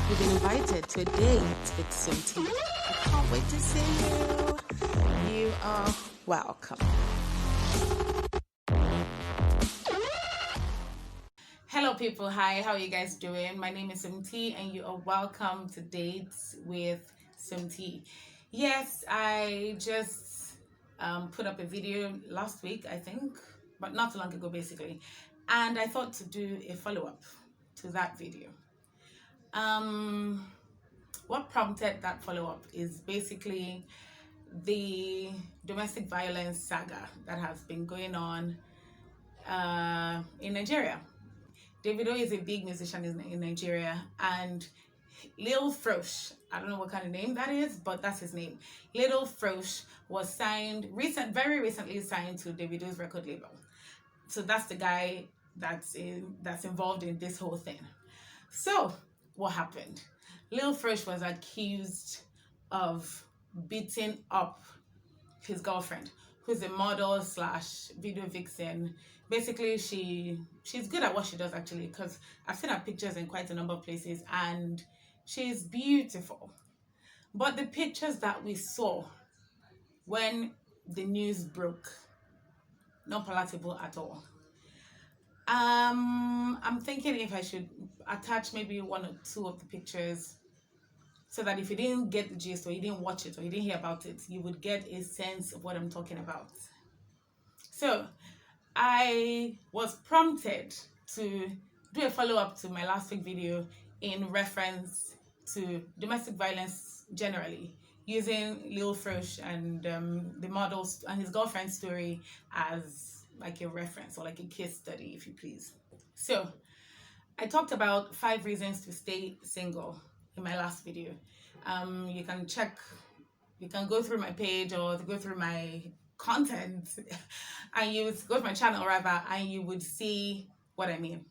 You've been invited to a date with Simti. I can't wait to see you. You are welcome. Hello people, hi, how are you guys doing? My name is Simti and you are welcome to Dates with Simti. Yes, I just put up a video last week, I think, but not too long ago basically. And I thought to do a follow-up to that video. What prompted that follow-up is basically the domestic violence saga that has been going on in Nigeria. Davido is a big musician in Nigeria, and Lil Frosh, I don't know what kind of name that is, but that's his name. Lil Frosh was signed, very recently signed to Davido's record label. So that's the guy that's involved in this whole thing. So what happened? Lil Frosh was accused of beating up his girlfriend, who's a model slash video vixen. Basically, she's good at what she does actually, because I've seen her pictures in quite a number of places and she's beautiful. But the pictures that we saw when the news broke, not palatable at all. I'm thinking if I should attach maybe one or two of the pictures so that if you didn't get the gist or you didn't watch it or you didn't hear about it, you would get a sense of what I'm talking about. So I was prompted to do a follow-up to my last week video in reference to domestic violence generally, using Lil Frosh and the models and his girlfriend's story as like a reference or like a case study, if you please. So I talked about 5 reasons to stay single in my last video. You can go through my page or go through my content and you would go to my channel rather, and you would see what I mean.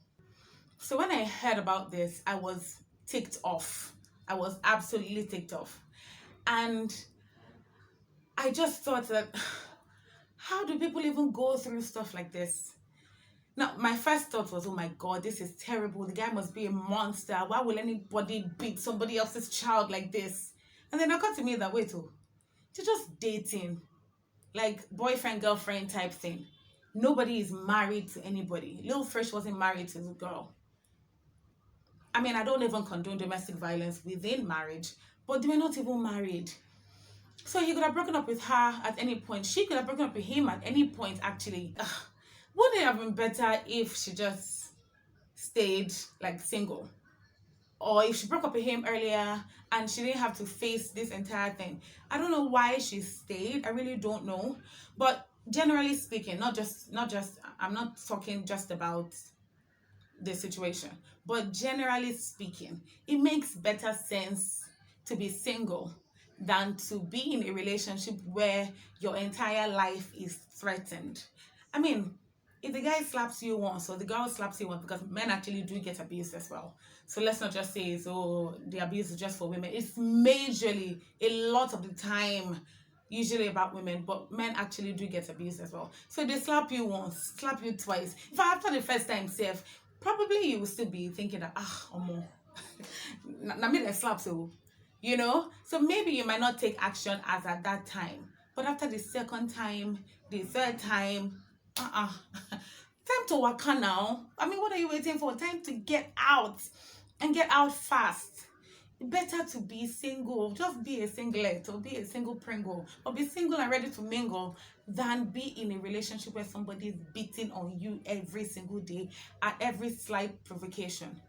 So when I heard about this, I was ticked off. I was absolutely ticked off. And I just thought that, how do people even go through stuff like this? Now, my first thought was, oh my God, this is terrible. The guy must be a monster. Why will anybody beat somebody else's child like this? And then it occurred to me that, wait, they're just dating, like boyfriend, girlfriend type thing. Nobody is married to anybody. Lil Frosh wasn't married to the girl. I mean, I don't even condone domestic violence within marriage, but they were not even married. So he could have broken up with her at any point. She could have broken up with him at any point, actually. Wouldn't it have been better if she just stayed like single? Or if she broke up with him earlier and she didn't have to face this entire thing. I don't know why she stayed. I really don't know. But generally speaking, I'm not talking just about the situation, but generally speaking, it makes better sense to be single than to be in a relationship where your entire life is threatened. I mean, if the guy slaps you once or the girl slaps you once, because men actually do get abused as well. So let's not just say, so the abuse is just for women. It's majorly, a lot of the time, usually about women, but men actually do get abused as well. So they slap you once, slap you twice. If after the first time, safe, probably you will still be thinking that, omo, na me they slap so, you know? So maybe you might not take action as at that time. But after the second time, the third time, time to work on now. I mean, what are you waiting for? Time to get out and get out fast. Better to be single, just be a singlet or be a single pringle, or be single and ready to mingle, than be in a relationship where somebody is beating on you every single day at every slight provocation.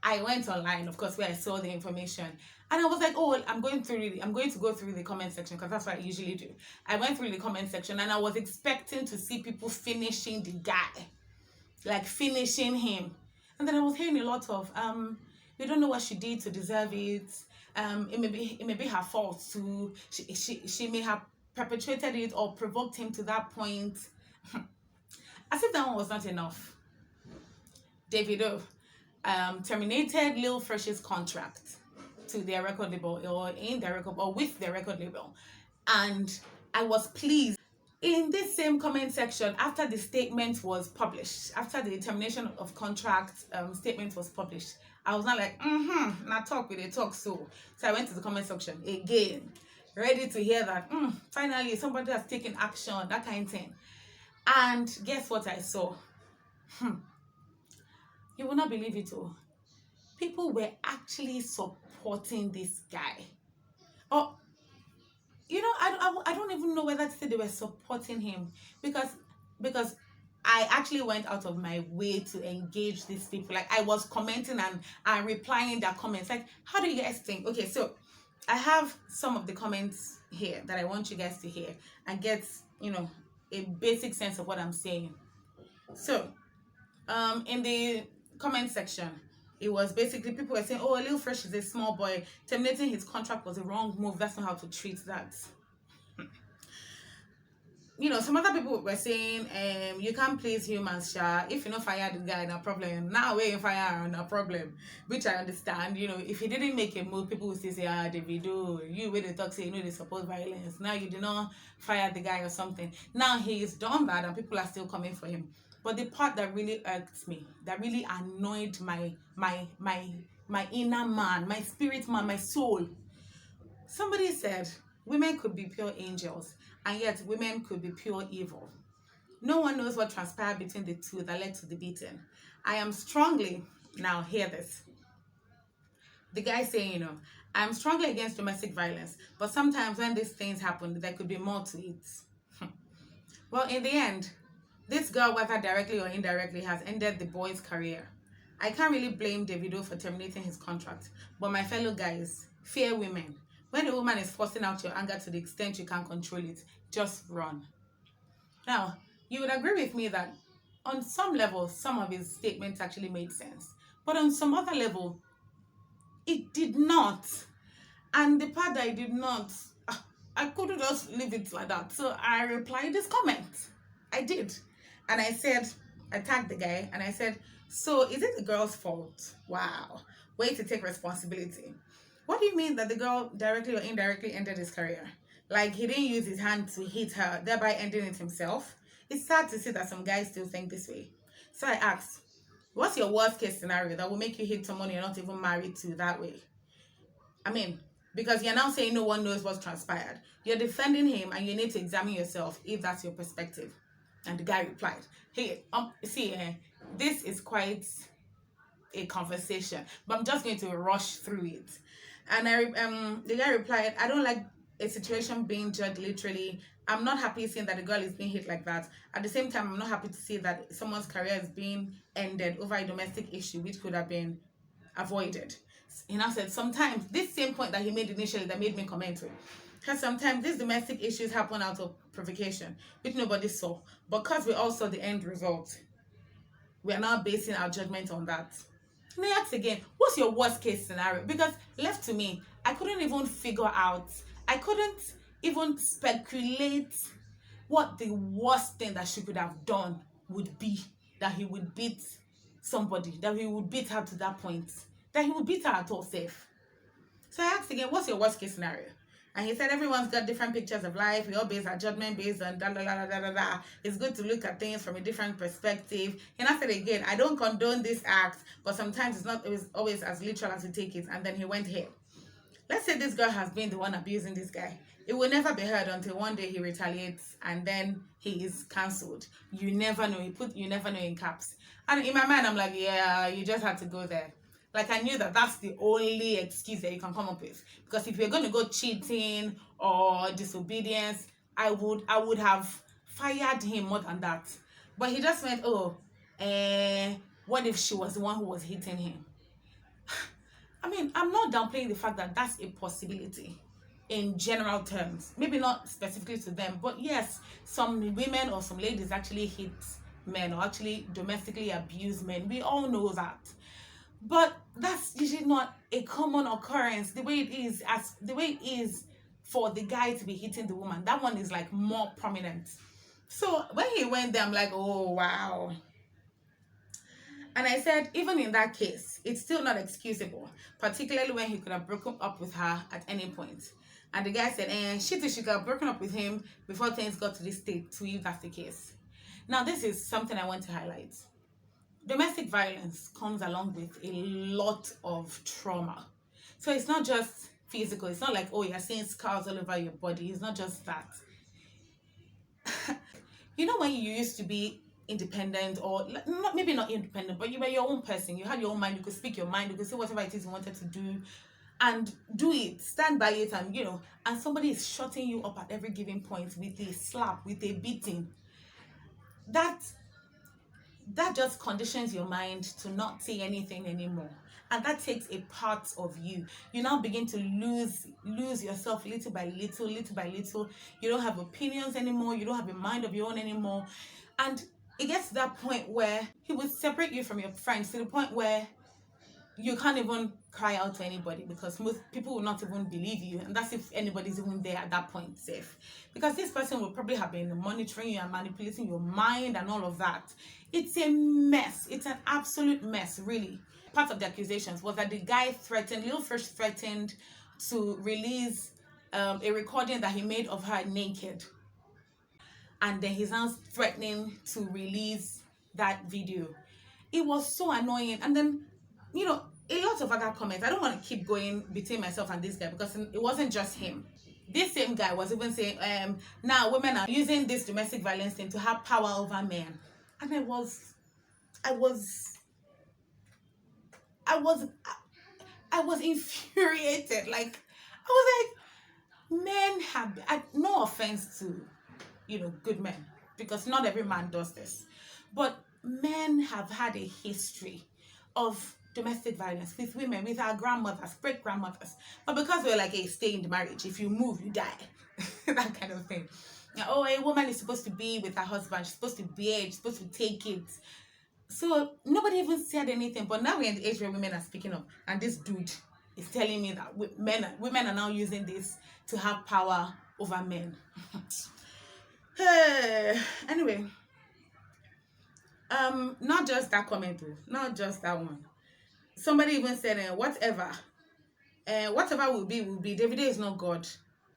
I went online, of course, where I saw the information, and I was like, oh, I'm going to go through the comment section, because that's what I usually do. I went through the comment section and I was expecting to see people finishing the guy, like finishing him. And then I was hearing a lot of, we don't know what she did to deserve it. It may be her fault too. She may have perpetrated it or provoked him to that point. As if that one was not enough. Davido terminated Lil Frosh's contract to their record label, or in their record, or with their record label, and I was pleased. In this same comment section, after the statement was published, after the termination of contract statement was published, I was not like, now talk with a talk. So I went to the comment section again, ready to hear that, finally somebody has taken action, that kind of thing. And guess what I saw? You will not believe it all. People were actually supporting this guy. Oh, I don't even know whether to say they were supporting him, because I actually went out of my way to engage these people. Like, I was commenting and replying their comments. Like, how do you guys think? Okay, so I have some of the comments here that I want you guys to hear and get, a basic sense of what I'm saying. So, in the comment section, it was basically people were saying, "Oh, Lil Frosh is a small boy. Terminating his contract was a wrong move. That's not how to treat that." Some other people were saying, you can't please humans, Sha. If you don't fire the guy, no problem. Now we fire, no problem. Which I understand. If he didn't make a move, people would still say, Davido, you with the talk say, they support violence. Now you did not fire the guy or something. Now he's done that and people are still coming for him. But the part that really irked me, that really annoyed my inner man, my spirit man, my soul. Somebody said women could be pure angels, and yet women could be pure evil. No one knows what transpired between the two that led to the beating. I am strongly, now hear this. The guy saying, I'm strongly against domestic violence, but sometimes when these things happen, there could be more to it. Well, in the end, this girl, whether directly or indirectly, has ended the boy's career. I can't really blame Davido for terminating his contract, but my fellow guys, fear women. When a woman is forcing out your anger to the extent you can't control it, just run. Now, you would agree with me that on some level, some of his statements actually made sense. But on some other level, it did not. And the part that I did not, I couldn't just leave it like that. So I replied this comment. I did. And I said, I tagged the guy and I said, so is it the girl's fault? Wow. Way to take responsibility. What do you mean that the girl directly or indirectly ended his career? Like, he didn't use his hand to hit her, thereby ending it himself? It's sad to see that some guys still think this way. So I asked, what's your worst case scenario that will make you hit someone you're not even married to that way? I mean, because you're now saying no one knows what's transpired. You're defending him and you need to examine yourself if that's your perspective. And the guy replied, hey, this is quite a conversation, but I'm just going to rush through it. And the guy replied, I don't like a situation being judged literally. I'm not happy seeing that the girl is being hit like that. At the same time, I'm not happy to see that someone's career is being ended over a domestic issue which could have been avoided. He now said, sometimes, this same point that he made initially that made me comment with, because sometimes these domestic issues happen out of provocation, which nobody saw. Because we all saw the end result, we are now basing our judgment on that. And I asked again, what's your worst case scenario? Because left to me, I couldn't even figure out, I couldn't even speculate what the worst thing that she could have done would be. That he would beat somebody, that he would beat her to that point, that he would beat her at all safe. So I asked again, what's your worst case scenario? And he said, everyone's got different pictures of life. We all base our judgment based on da da da da da da. It's good to look at things from a different perspective. And I said again, I don't condone this act, but sometimes it's not always as literal as we take it. And then he went here. Let's say this girl has been the one abusing this guy. It will never be heard until one day he retaliates and then he is cancelled. You never know. He put you never know in caps. And in my mind, I'm like, yeah, you just had to go there. Like, I knew that that's the only excuse that you can come up with. Because if you're going to go cheating or disobedience, I would have fired him more than that. But he just went, what if she was the one who was hitting him? I mean, I'm not downplaying the fact that that's a possibility in general terms. Maybe not specifically to them, but yes, some women or some ladies actually hit men or actually domestically abuse men. We all know that. But that's usually not a common occurrence the way it is for the guy to be hitting the woman. That one is like more prominent. So when he went there, I'm like, oh wow. And I said, even in that case, it's still not excusable, particularly when he could have broken up with her at any point. And the guy said, she could have broken up with him before things got to this state, too, if that's the case. Now, this is something I want to highlight. domestic violence comes along with a lot of trauma. So it's not just physical. It's not like, oh, you're seeing scars all over your body. It's not just that. You know, when you used to be independent, or not, maybe not independent, but you were your own person. You had your own mind. You could speak your mind. You could say whatever it is you wanted to do and do it, stand by it, and and somebody is shutting you up at every given point with a slap, with a beating. That just conditions your mind to not see anything anymore, and that takes a part of you. You now begin to lose yourself little by little, little by little. You don't have opinions anymore. You don't have a mind of your own anymore, and it gets to that point where he would separate you from your friends, to the point where you can't even cry out to anybody, because most people will not even believe you, and that's if anybody's even there at that point safe, because this person will probably have been monitoring you and manipulating your mind and all of that. It's a mess. It's an absolute mess, really. Part of the accusations was that the guy threatened, Lil Frosh threatened to release a recording that he made of her naked, and then he's now threatening to release that video. It was so annoying. And then a lot of other comments. I don't want to keep going between myself and this guy, because it wasn't just him. This same guy was even saying, now women are using this domestic violence thing to have power over men. And I was infuriated. Like, I was like, men have, no offense to, good men, because not every man does this, but men have had a history of domestic violence with women, with our grandmothers, great grandmothers. But because we're like, hey, stay in the marriage, if you move, you die. That kind of thing. Oh, a woman is supposed to be with her husband, she's supposed to bear, she's supposed to take it. So nobody even said anything. But now we're in the age where women are speaking up, and this dude is telling me that women are now using this to have power over men. Anyway, not just that comment, not just that one. Somebody even said, whatever will be, Davido is not God.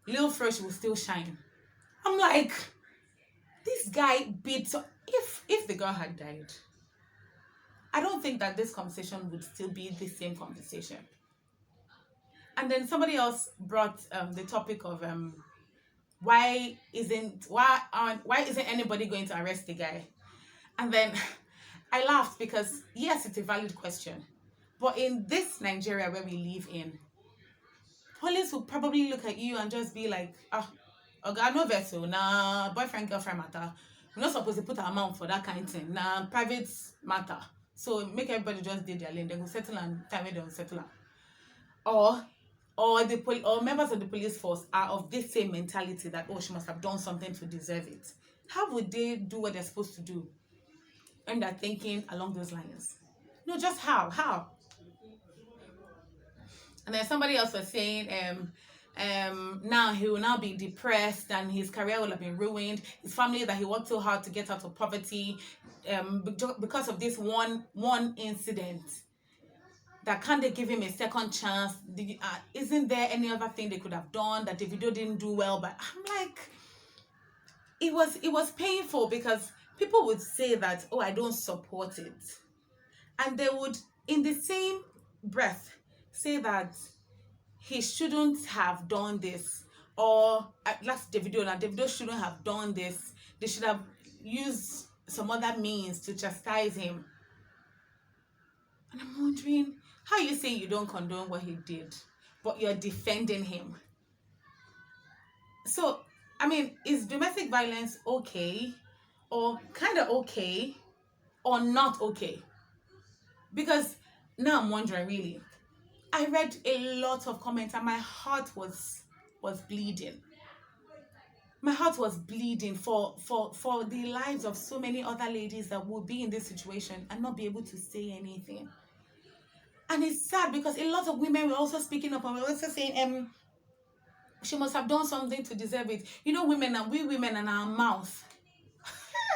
Lil Frosh will still shine. I'm like, this guy beat. So if the girl had died, I don't think that this conversation would still be the same conversation. And then somebody else brought the topic of why isn't anybody going to arrest the guy? And then I laughed, because yes, it's a valid question. But in this Nigeria where we live in, police will probably look at you and just be like, okay, no vessel, nah, boyfriend, girlfriend matter. We're not supposed to put our mouth for that kind of thing. Nah, private matter. So make everybody just do their lane. They will settle, and time they will settle. Or members of the police force are of this same mentality that, oh, she must have done something to deserve it. How would they do what they're supposed to do when they're thinking along those lines? No, just how? And then somebody else was saying, now he will now be depressed, and his career will have been ruined. His family that he worked so hard to get out of poverty, because of this one incident. That can't they give him a second chance? Isn't there any other thing they could have done that Davido didn't do well? But I'm like, it was painful, because people would say that, oh, I don't support it, and they would, in the same breath, say that he shouldn't have done this, or that's Davido, and Davido shouldn't have done this. They should have used some other means to chastise him. And I'm wondering, how you say you don't condone what he did, but you're defending him? So, I mean, is domestic violence okay, or kind of okay, or not okay? Because now I'm wondering, really. I read a lot of comments, and my heart was bleeding. My heart was bleeding for the lives of so many other ladies that would be in this situation and not be able to say anything. And it's sad, because a lot of women were also speaking up, and were also saying, she must have done something to deserve it. We women and our mouth.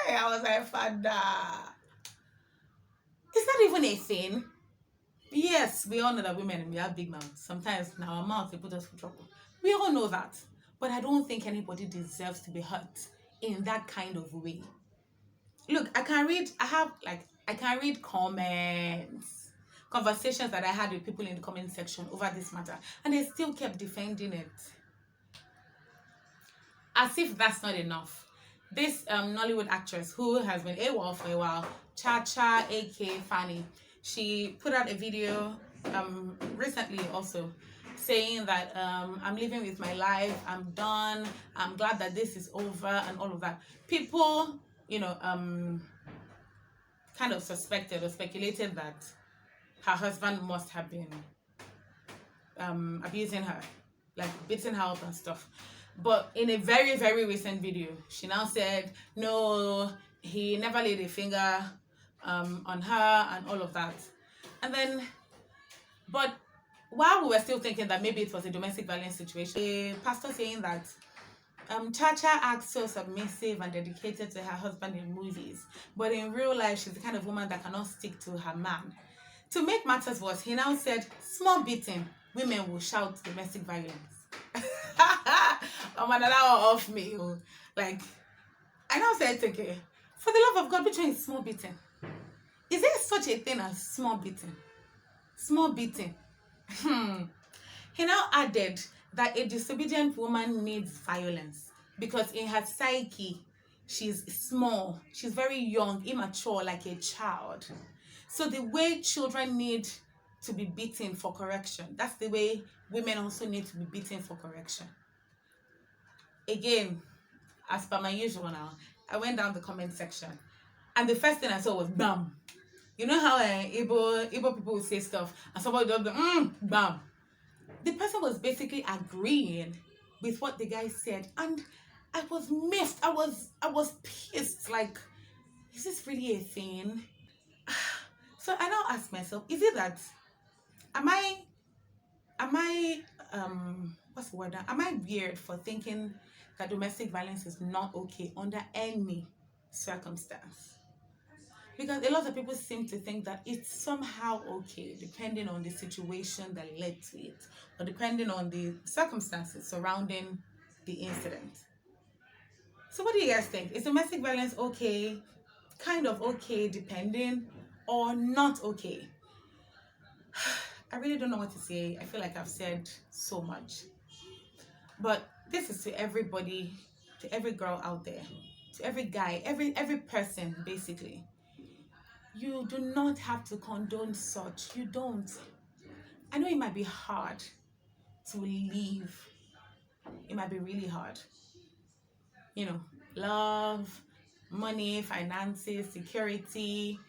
I was like, Father, is that even a thing? Yes, we all know that women, we have big mouths. Sometimes in our mouth, they put us in trouble. We all know that. But I don't think anybody deserves to be hurt in that kind of way. Look, I have like I can read comments, conversations that I had with people in the comment section over this matter, and they still kept defending it. As if that's not enough. This Nollywood actress who has been AWOL for a while, Cha aka Fanny, she put out a video recently also saying that I'm living with my life, I'm done, I'm glad that this is over and all of that. People, kind of suspected or speculated that her husband must have been abusing her, like beating her up and stuff. But in a very, very recent video, she now said, no, he never laid a finger on her and all of that. And then, but while we were still thinking that maybe it was a domestic violence situation, a pastor saying that Chacha acts so submissive and dedicated to her husband in movies, but in real life, she's the kind of woman that cannot stick to her man. To make matters worse, he now said, small beating, women will shout domestic violence. I'm another off me. Like, I now said, okay, for the love of God, which one is small beating? Is there such a thing as small beating? Small beating. He now added that a disobedient woman needs violence because in her psyche, she's small, she's very young, immature, like a child. So the way children need to be beaten for correction, that's the way women also need to be beaten for correction. Again, as per my usual now, I went down the comment section and the first thing I saw was bam. You know how Igbo people will say stuff and somebody does the bam. The person was basically agreeing with what the guy said, and I was miffed. I was pissed. Like, is this really a thing? So I now ask myself, is it that am I what's the word now? Am I weird for thinking that domestic violence is not okay under any circumstance? Because a lot of people seem to think that it's somehow okay depending on the situation that led to it, or depending on the circumstances surrounding the incident. So what do you guys think? Is domestic violence okay, kind of okay, depending, or not okay? I really don't know what to say. I feel like I've said so much. But this is to everybody, to every girl out there, to every guy, every person basically. You do not have to condone such. You don't. I know it might be hard to leave. It might be really hard. Love, money, finances, security,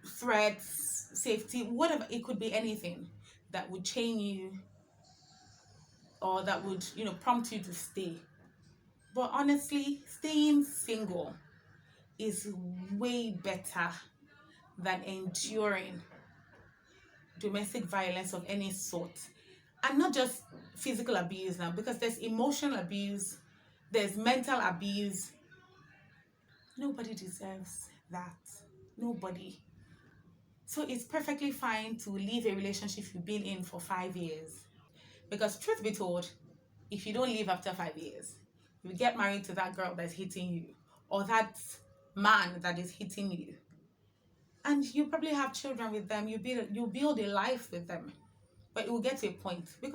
threats, safety, whatever. It could be anything that would chain you or that would, prompt you to stay. But honestly, staying single is way better than enduring domestic violence of any sort. And not just physical abuse now, because there's emotional abuse, there's mental abuse. Nobody deserves that. Nobody. So it's perfectly fine to leave a relationship you've been in for 5 years. Because truth be told, if you don't leave after 5 years, you get married to that girl that's hitting you, or that man that is hitting you. And you probably have children with them, you build a life with them. But it will get to a point, be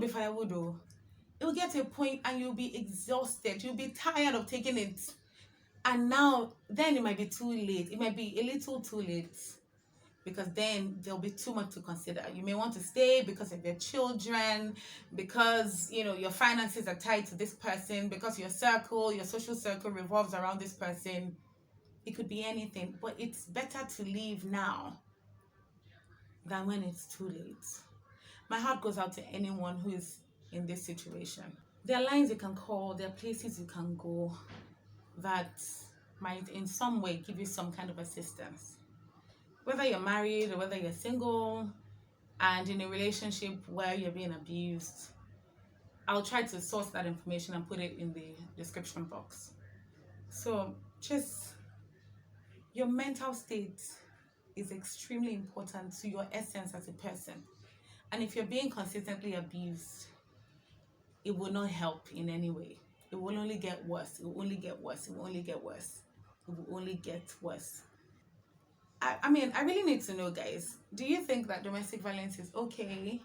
firewood though. It will get to a point and you'll be exhausted, you'll be tired of taking it. And then it might be too late. It might be a little too late. Because then there'll be too much to consider. You may want to stay because of your children, because your finances are tied to this person, because your social circle revolves around this person. It could be anything, but it's better to leave now than when it's too late. My heart goes out to anyone who is in this situation. There are lines you can call, there are places you can go that might in some way give you some kind of assistance. Whether you're married or whether you're single and in a relationship where you're being abused, I'll try to source that information and put it in the description box. So just your mental state is extremely important to your essence as a person. And if you're being consistently abused, it will not help in any way. It will only get worse. It will only get worse. It will only get worse. it will only get worse. I mean, I really need to know, guys, do you think that domestic violence is okay,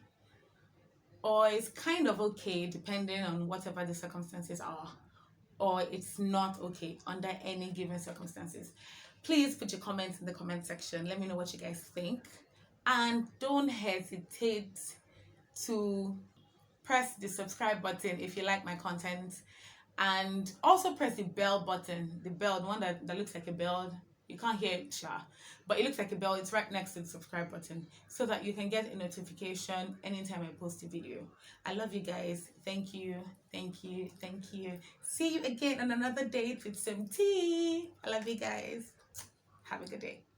or it's kind of okay depending on whatever the circumstances are, or it's not okay under any given circumstances? Please put your comments in the comment section. Let me know what you guys think, and don't hesitate to press the subscribe button if you like my content, and also press the bell button, the bell, the one that looks like a bell. You can't hear it, but it looks like a bell. It's right next to the subscribe button, so that you can get a notification anytime I post a video. I love you guys. Thank you, thank you, thank you. See you again on another date with some tea. I love you guys. Have a good day.